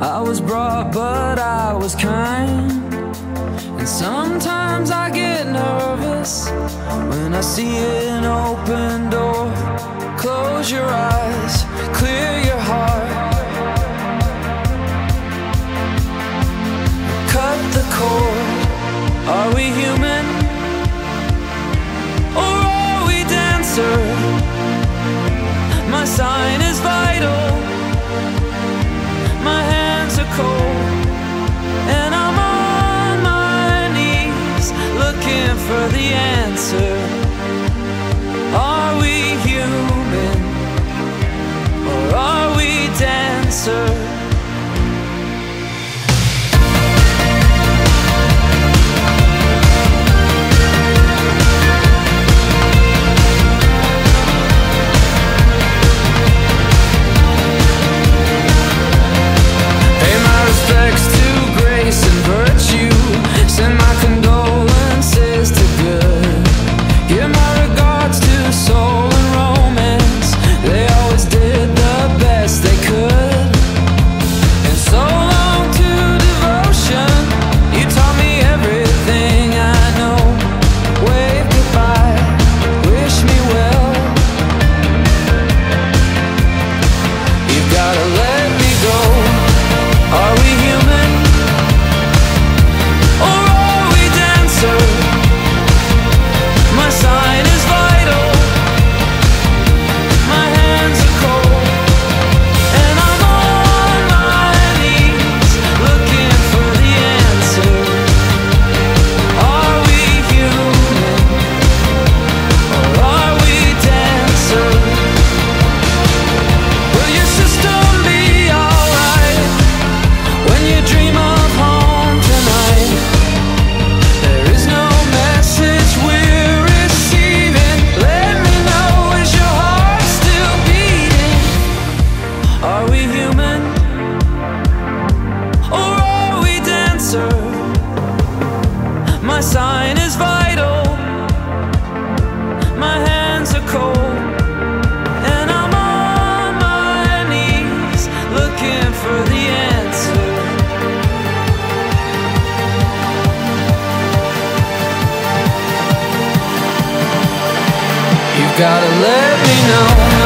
I was brought, but I was kind. And sometimes I get nervous when I see an open door. Close your eyes, clear your heart, cut the cord. Are we human, or are we dancer? My sign is vital, my hands are cold, and I'm on my knees looking for the answer. Are we human, or are we dancer? Respects to grace and virtue. Send my condolences to good. Give my regards to soul and romance. They always did the best they could. And so long to devotion. You taught me everything I know. Wave goodbye, wish me well. You've gotta let me go. Are we human, or are we dancer? My sign is vital, my hands are cold, and I'm on my knees looking for the answer. Are we human, or are we dancer? Will your system be alright when you dream of home tonight? There is no message we're receiving. Let me know, is your heart still beating? Are we human, or are we dancer? My sign is vital, my hands are cold, and I'm on my knees looking for the answer. You've gotta let me know.